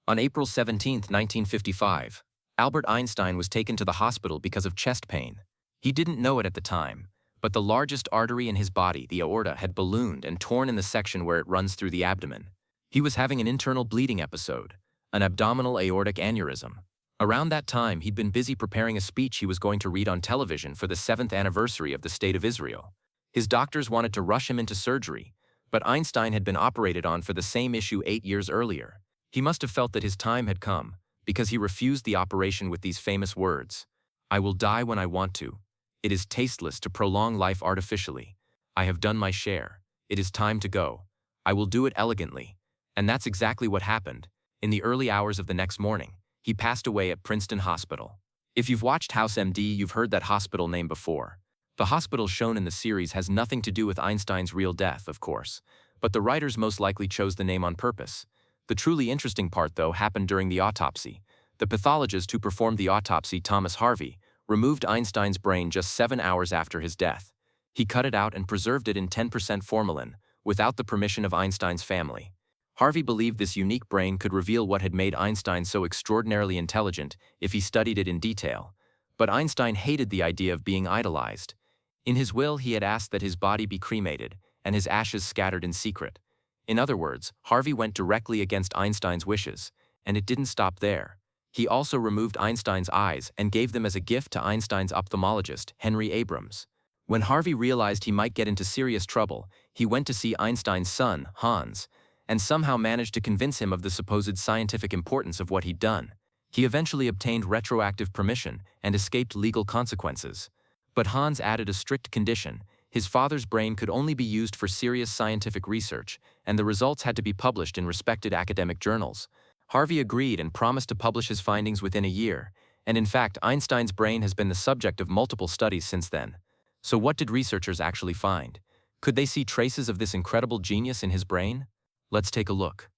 On April 17, 1955, Albert Einstein was taken to the hospital because of chest pain. He didn't know it at the time, but the largest artery in his body, the aorta, had ballooned and torn in the section where it runs through the abdomen. He was having an internal bleeding episode, an abdominal aortic aneurysm. Around that time, he'd been busy preparing a speech he was going to read on television for the 7th anniversary of the State of Israel. His doctors wanted to rush him into surgery, but Einstein had been operated on for the same issue 8 years earlier. He must have felt that his time had come, because he refused the operation with these famous words: "I will die when I want to. It is tasteless to prolong life artificially. I have done my share. It is time to go. I will do it elegantly." And that's exactly what happened. In the early hours of the next morning, he passed away at Princeton Hospital. If you've watched House MD, you've heard that hospital name before. The hospital shown in the series has nothing to do with Einstein's real death, of course, but the writers most likely chose the name on purpose. The truly interesting part, though, happened during the autopsy. The pathologist who performed the autopsy, Thomas Harvey, removed Einstein's brain just 7 hours after his death. He cut it out and preserved it in 10% formalin, without the permission of Einstein's family. Harvey believed this unique brain could reveal what had made Einstein so extraordinarily intelligent if he studied it in detail. But Einstein hated the idea of being idolized. In his will, he had asked that his body be cremated and his ashes scattered in secret. In other words, Harvey went directly against Einstein's wishes, and it didn't stop there. He also removed Einstein's eyes and gave them as a gift to Einstein's ophthalmologist, Henry Abrams. When Harvey realized he might get into serious trouble, he went to see Einstein's son, Hans, and somehow managed to convince him of the supposed scientific importance of what he'd done. He eventually obtained retroactive permission and escaped legal consequences. But Hans added a strict condition: his father's brain could only be used for serious scientific research, and the results had to be published in respected academic journals. Harvey agreed and promised to publish his findings within a year, and in fact, Einstein's brain has been the subject of multiple studies since then. So what did researchers actually find? Could they see traces of this incredible genius in his brain? Let's take a look.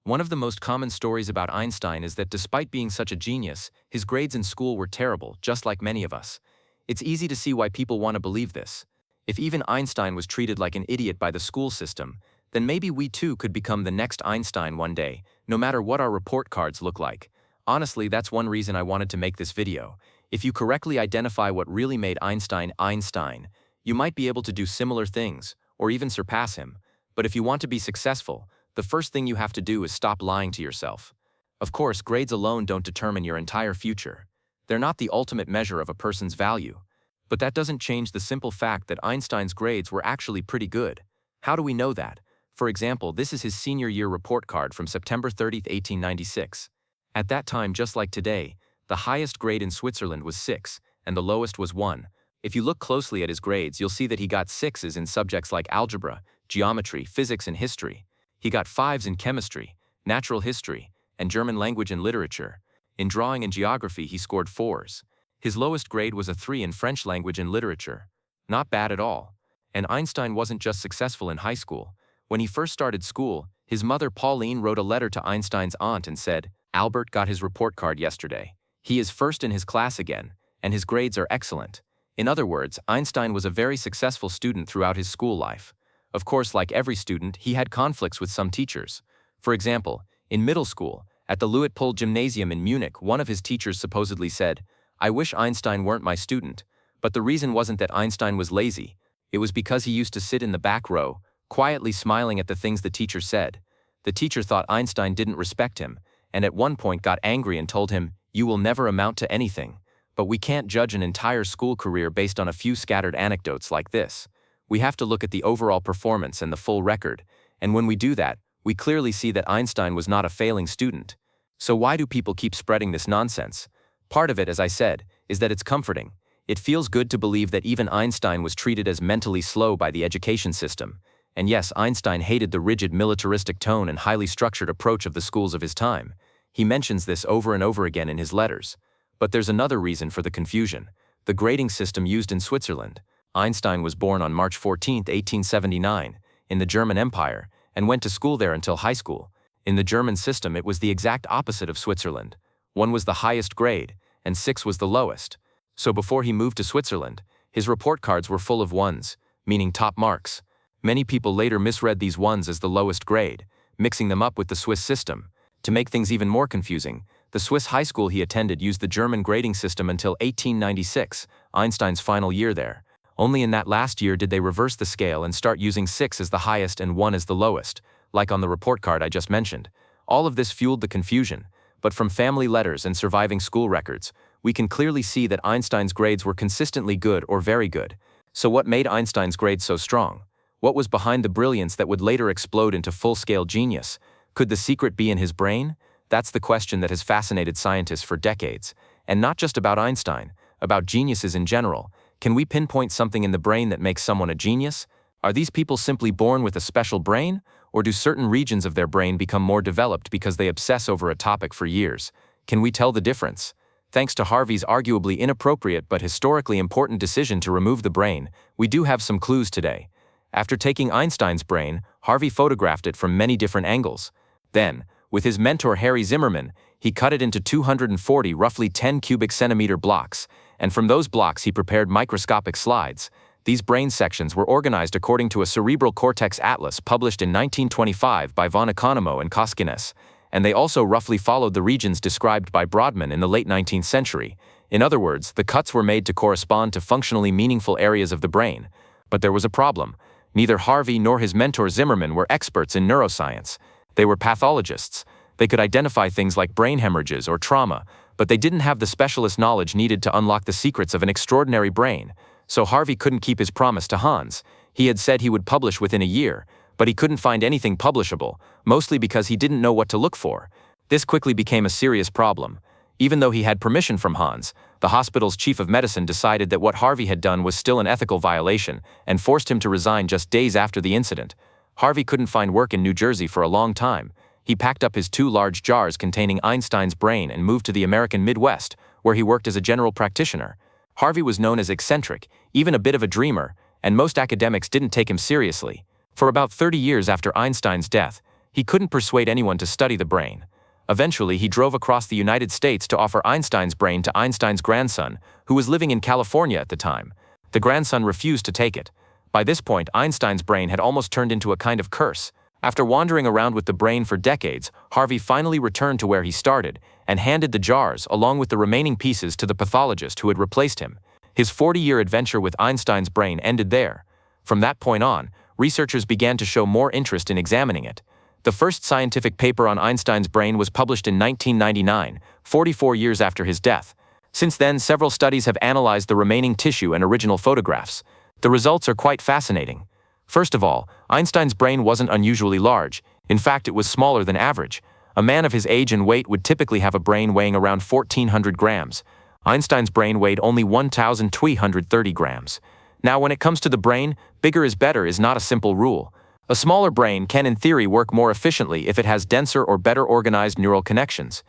One of the most common stories about Einstein is that despite being such a genius, his grades in school were terrible, just like many of us. It's easy to see why people want to believe this. If even Einstein was treated like an idiot by the school system, then maybe we too could become the next Einstein one day, no matter what our report cards look like. Honestly, that's one reason I wanted to make this video. If you correctly identify what really made Einstein Einstein, you might be able to do similar things, or even surpass him. But if you want to be successful, the first thing you have to do is stop lying to yourself. Of course, grades alone don't determine your entire future. They're not the ultimate measure of a person's value. But that doesn't change the simple fact that Einstein's grades were actually pretty good. How do we know that? For example, this is his senior year report card from September 30, 1896. At that time, just like today, the highest grade in Switzerland was 6, and the lowest was 1. If you look closely at his grades, you'll see that he got 6s in subjects like algebra, geometry, physics, and history. He got 5s in chemistry, natural history, and German language and literature. In drawing and geography, he scored 4s. His lowest grade was a 3 in French language and literature. Not bad at all. And Einstein wasn't just successful in high school. When he first started school, his mother Pauline wrote a letter to Einstein's aunt and said, "Albert got his report card yesterday. He is first in his class again, and his grades are excellent." In other words, Einstein was a very successful student throughout his school life. Of course, like every student, he had conflicts with some teachers. For example, in middle school, at the Luitpold Gymnasium in Munich, one of his teachers supposedly said, "I wish Einstein weren't my student." But the reason wasn't that Einstein was lazy. It was because he used to sit in the back row, quietly smiling at the things the teacher said. The teacher thought Einstein didn't respect him, and at one point got angry and told him, "You will never amount to anything." But we can't judge an entire school career based on a few scattered anecdotes like this. We have to look at the overall performance and the full record, and when we do that, we clearly see that Einstein was not a failing student. So why do people keep spreading this nonsense? Part of it, as I said, is that it's comforting. It feels good to believe that even Einstein was treated as mentally slow by the education system. And yes, Einstein hated the rigid militaristic tone and highly structured approach of the schools of his time. He mentions this over and over again in his letters. But there's another reason for the confusion: the grading system used in Switzerland. Einstein was born on March 14, 1879, in the German Empire, and went to school there until high school. In the German system, it was the exact opposite of Switzerland. 1 was the highest grade, and 6 was the lowest. So before he moved to Switzerland, his report cards were full of 1s, meaning top marks. Many people later misread these 1s as the lowest grade, mixing them up with the Swiss system. To make things even more confusing, the Swiss high school he attended used the German grading system until 1896, Einstein's final year there. Only in that last year did they reverse the scale and start using 6 as the highest and 1 as the lowest, like on the report card I just mentioned. All of this fueled the confusion, but from family letters and surviving school records, we can clearly see that Einstein's grades were consistently good or very good. So what made Einstein's grades so strong? What was behind the brilliance that would later explode into full-scale genius? Could the secret be in his brain? That's the question that has fascinated scientists for decades. And not just about Einstein, about geniuses in general. Can we pinpoint something in the brain that makes someone a genius? Are these people simply born with a special brain? Or do certain regions of their brain become more developed because they obsess over a topic for years? Can we tell the difference? Thanks to Harvey's arguably inappropriate but historically important decision to remove the brain, we do have some clues today. After taking Einstein's brain, Harvey photographed it from many different angles. Then, with his mentor Harry Zimmerman, he cut it into 240 roughly 10 cubic centimeter blocks, and from those blocks he prepared microscopic slides. These brain sections were organized according to a cerebral cortex atlas published in 1925 by von Economo and Koskines, and they also roughly followed the regions described by Brodmann in the late 19th century. In other words, the cuts were made to correspond to functionally meaningful areas of the brain. But there was a problem. Neither Harvey nor his mentor Zimmerman were experts in neuroscience. They were pathologists. They could identify things like brain hemorrhages or trauma, but they didn't have the specialist knowledge needed to unlock the secrets of an extraordinary brain. So Harvey couldn't keep his promise to Hans. He had said he would publish within a year, but he couldn't find anything publishable, mostly because he didn't know what to look for. This quickly became a serious problem. Even though he had permission from Hans, the hospital's chief of medicine decided that what Harvey had done was still an ethical violation and forced him to resign just days after the incident. Harvey couldn't find work in New Jersey for a long time. He packed up his 2 large jars containing Einstein's brain and moved to the American Midwest, where he worked as a general practitioner. Harvey was known as eccentric, even a bit of a dreamer, and most academics didn't take him seriously. For about 30 years after Einstein's death, he couldn't persuade anyone to study the brain. Eventually, he drove across the United States to offer Einstein's brain to Einstein's grandson, who was living in California at the time. The grandson refused to take it. By this point, Einstein's brain had almost turned into a kind of curse. After wandering around with the brain for decades, Harvey finally returned to where he started and handed the jars, along with the remaining pieces, to the pathologist who had replaced him. His 40-year adventure with Einstein's brain ended there. From that point on, researchers began to show more interest in examining it. The first scientific paper on Einstein's brain was published in 1999, 44 years after his death. Since then, several studies have analyzed the remaining tissue and original photographs. The results are quite fascinating. First of all, Einstein's brain wasn't unusually large. In fact, it was smaller than average. A man of his age and weight would typically have a brain weighing around 1,400 grams. Einstein's brain weighed only 1,230 grams. Now, when it comes to the brain, bigger is better is not a simple rule. A smaller brain can in theory work more efficiently if it has denser or better organized neural connections.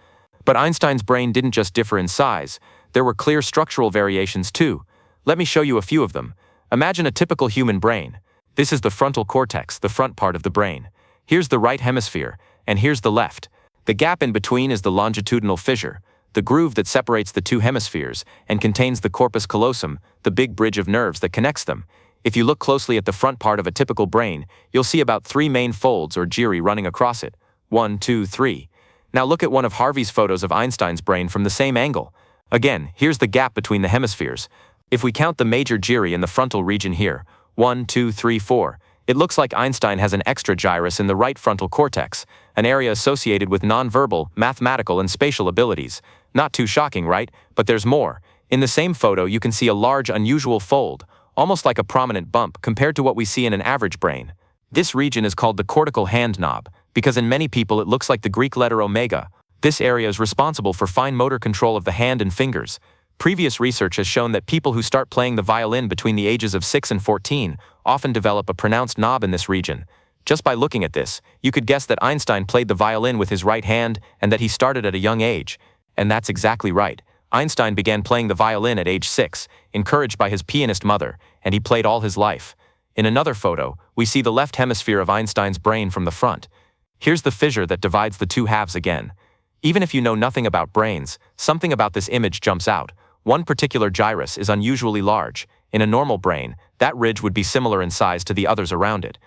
But Einstein's brain didn't just differ in size. There were clear structural variations too. Let me show you a few of them. Imagine a typical human brain. This is the frontal cortex, the front part of the brain. Here's the right hemisphere, and here's the left. The gap in between is the longitudinal fissure, the groove that separates the 2 hemispheres and contains the corpus callosum, the big bridge of nerves that connects them. If you look closely at the front part of a typical brain, you'll see about 3 main folds or gyri running across it. 1, 2, 3. Now look at one of Harvey's photos of Einstein's brain from the same angle. Again, here's the gap between the hemispheres. If we count the major gyri in the frontal region here, 1, 2, 3, 4, it looks like Einstein has an extra gyrus in the right frontal cortex, an area associated with nonverbal, mathematical, and spatial abilities. Not too shocking, right? But there's more. In the same photo, you can see a large, unusual fold, almost like a prominent bump compared to what we see in an average brain. This region is called the cortical hand knob, because in many people it looks like the Greek letter omega. This area is responsible for fine motor control of the hand and fingers. Previous research has shown that people who start playing the violin between the ages of 6 and 14 often develop a pronounced knob in this region. Just by looking at this, you could guess that Einstein played the violin with his right hand and that he started at a young age. And that's exactly right. Einstein began playing the violin at age 6, encouraged by his pianist mother, and he played all his life. In another photo, we see the left hemisphere of Einstein's brain from the front. Here's the fissure that divides the 2 halves again. Even if you know nothing about brains, something about this image jumps out. One particular gyrus is unusually large. In a normal brain, that ridge would be similar in size to the others around it.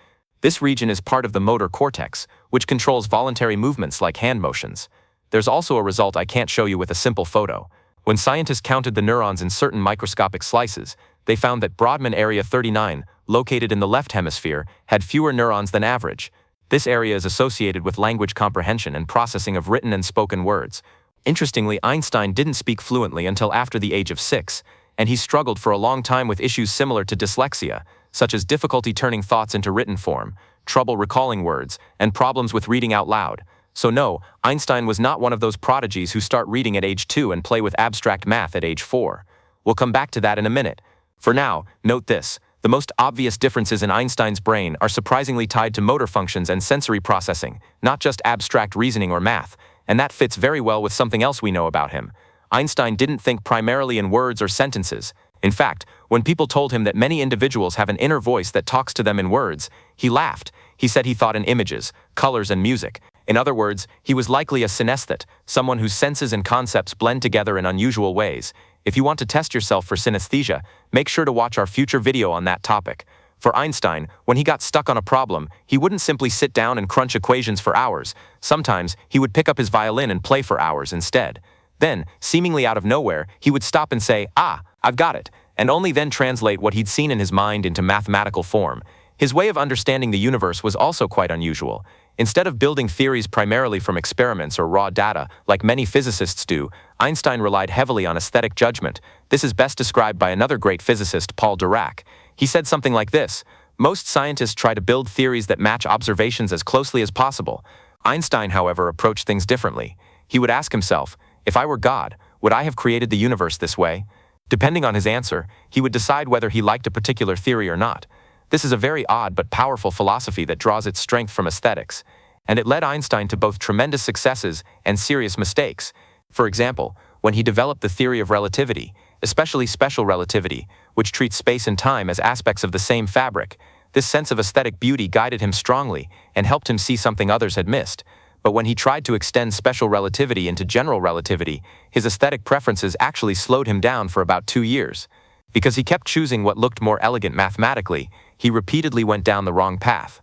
This region is part of the motor cortex, which controls voluntary movements like hand motions. There's also a result I can't show you with a simple photo. When scientists counted the neurons in certain microscopic slices, they found that Brodmann area 39, located in the left hemisphere, had fewer neurons than average. This area is associated with language comprehension and processing of written and spoken words. Interestingly, Einstein didn't speak fluently until after the age of 6, and he struggled for a long time with issues similar to dyslexia, such as difficulty turning thoughts into written form, trouble recalling words, and problems with reading out loud. So no, Einstein was not one of those prodigies who start reading at age 2 and play with abstract math at age 4. We'll come back to that in a minute. For now, note this: the most obvious differences in Einstein's brain are surprisingly tied to motor functions and sensory processing, not just abstract reasoning or math, and that fits very well with something else we know about him. Einstein didn't think primarily in words or sentences. In fact, when people told him that many individuals have an inner voice that talks to them in words, he laughed. He said he thought in images, colors, and music. In other words, he was likely a synesthete, someone whose senses and concepts blend together in unusual ways. If you want to test yourself for synesthesia, make sure to watch our future video on that topic. For Einstein, when he got stuck on a problem, he wouldn't simply sit down and crunch equations for hours. Sometimes, he would pick up his violin and play for hours instead. Then, seemingly out of nowhere, he would stop and say, "Ah, I've got it," and only then translate what he'd seen in his mind into mathematical form. His way of understanding the universe was also quite unusual. Instead of building theories primarily from experiments or raw data, like many physicists do, Einstein relied heavily on aesthetic judgment. This is best described by another great physicist, Paul Dirac. He said something like this: "Most scientists try to build theories that match observations as closely as possible." Einstein, however, approached things differently. He would ask himself, if I were God, would I have created the universe this way? Depending on his answer, he would decide whether he liked a particular theory or not. This is a very odd but powerful philosophy that draws its strength from aesthetics, and it led Einstein to both tremendous successes and serious mistakes. For example, when he developed the theory of relativity, especially special relativity, which treats space and time as aspects of the same fabric, this sense of aesthetic beauty guided him strongly and helped him see something others had missed. But when he tried to extend special relativity into general relativity, his aesthetic preferences actually slowed him down for about 2 years. Because he kept choosing what looked more elegant mathematically, he repeatedly went down the wrong path.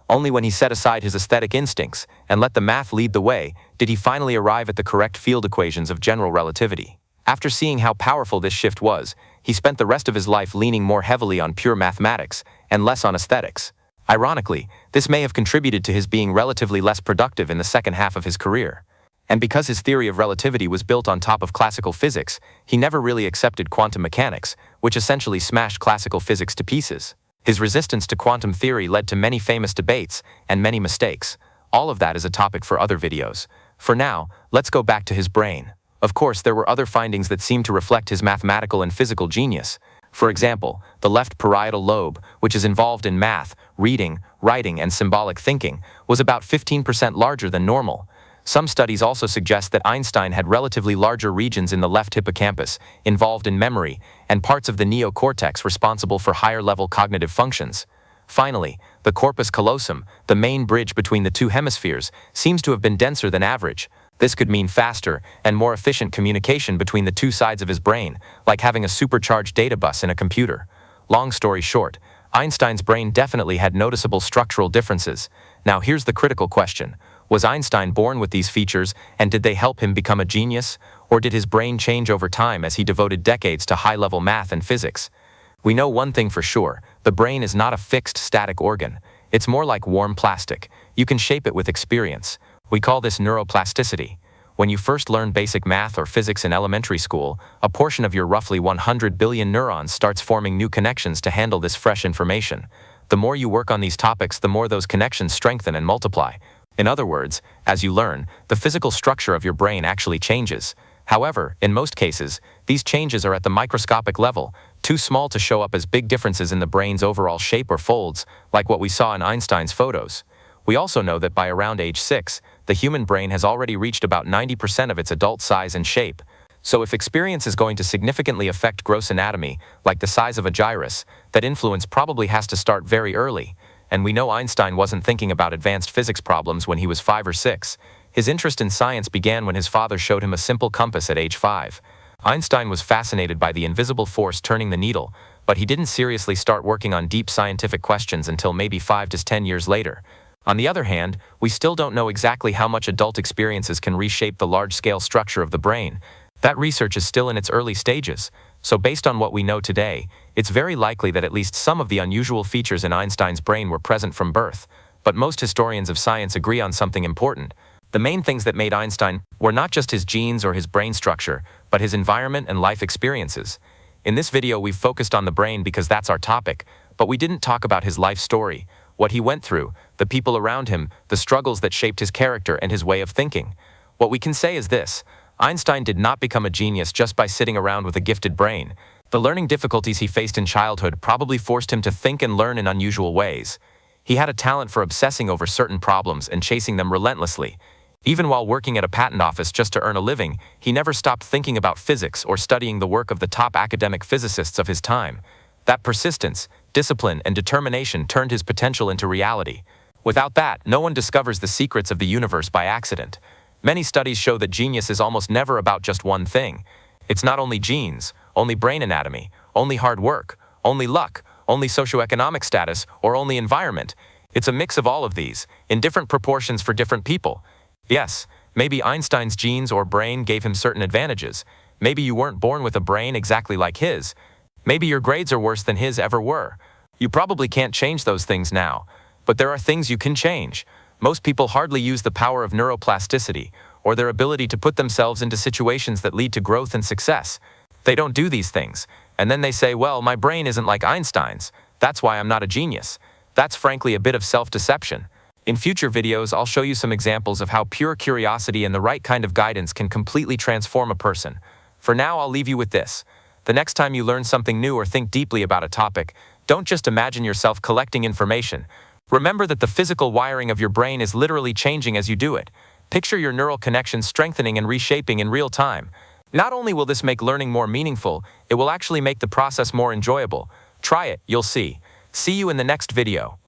Only when he set aside his aesthetic instincts and let the math lead the way did he finally arrive at the correct field equations of general relativity. After seeing how powerful this shift was, he spent the rest of his life leaning more heavily on pure mathematics and less on aesthetics. Ironically, this may have contributed to his being relatively less productive in the second half of his career. And because his theory of relativity was built on top of classical physics, he never really accepted quantum mechanics, which essentially smashed classical physics to pieces. His resistance to quantum theory led to many famous debates and many mistakes. All of that is a topic for other videos. For now, let's go back to his brain. Of course, there were other findings that seemed to reflect his mathematical and physical genius. For example, the left parietal lobe, which is involved in math, reading, writing, and symbolic thinking, was about 15% larger than normal. Some studies also suggest that Einstein had relatively larger regions in the left hippocampus, involved in memory, and parts of the neocortex responsible for higher-level cognitive functions. Finally, the corpus callosum, the main bridge between the two hemispheres, seems to have been denser than average. This could mean faster and more efficient communication between the two sides of his brain, like having a supercharged data bus in a computer. Long story short, Einstein's brain definitely had noticeable structural differences. Now here's the critical question. Was Einstein born with these features, and did they help him become a genius? Or did his brain change over time as he devoted decades to high-level math and physics? We know one thing for sure: the brain is not a fixed, static organ. It's more like warm plastic. You can shape it with experience. We call this neuroplasticity. When you first learn basic math or physics in elementary school, a portion of your roughly 100 billion neurons starts forming new connections to handle this fresh information. The more you work on these topics, the more those connections strengthen and multiply. In other words, as you learn, the physical structure of your brain actually changes. However, in most cases, these changes are at the microscopic level, too small to show up as big differences in the brain's overall shape or folds, like what we saw in Einstein's photos. We also know that by around age 6, the human brain has already reached about 90% of its adult size and shape. So if experience is going to significantly affect gross anatomy, like the size of a gyrus, that influence probably has to start very early. And we know Einstein wasn't thinking about advanced physics problems when he was 5 or 6. His interest in science began when his father showed him a simple compass at age 5. Einstein was fascinated by the invisible force turning the needle, but he didn't seriously start working on deep scientific questions until maybe 5 to 10 years later. On the other hand, we still don't know exactly how much adult experiences can reshape the large-scale structure of the brain. That research is still in its early stages, so based on what we know today, it's very likely that at least some of the unusual features in Einstein's brain were present from birth. But most historians of science agree on something important. The main things that made Einstein were not just his genes or his brain structure, but his environment and life experiences. In this video, we've focused on the brain because that's our topic, but we didn't talk about his life story, what he went through, the people around him, the struggles that shaped his character and his way of thinking. What we can say is this: Einstein did not become a genius just by sitting around with a gifted brain. The learning difficulties he faced in childhood probably forced him to think and learn in unusual ways. He had a talent for obsessing over certain problems and chasing them relentlessly. Even while working at a patent office just to earn a living, he never stopped thinking about physics or studying the work of the top academic physicists of his time. That persistence, discipline, and determination turned his potential into reality. Without that, no one discovers the secrets of the universe by accident. Many studies show that genius is almost never about just one thing. It's not only genes, only brain anatomy, only hard work, only luck, only socioeconomic status, or only environment. It's a mix of all of these, in different proportions for different people. Yes, maybe Einstein's genes or brain gave him certain advantages. Maybe you weren't born with a brain exactly like his. Maybe your grades are worse than his ever were. You probably can't change those things now, but there are things you can change. Most people hardly use the power of neuroplasticity, or their ability to put themselves into situations that lead to growth and success. They don't do these things, and then they say, well, my brain isn't like Einstein's. That's why I'm not a genius. That's frankly a bit of self-deception. In future videos, I'll show you some examples of how pure curiosity and the right kind of guidance can completely transform a person. For now, I'll leave you with this. The next time you learn something new or think deeply about a topic, don't just imagine yourself collecting information. Remember that the physical wiring of your brain is literally changing as you do it. Picture your neural connections strengthening and reshaping in real time. Not only will this make learning more meaningful, it will actually make the process more enjoyable. Try it, you'll see. See you in the next video.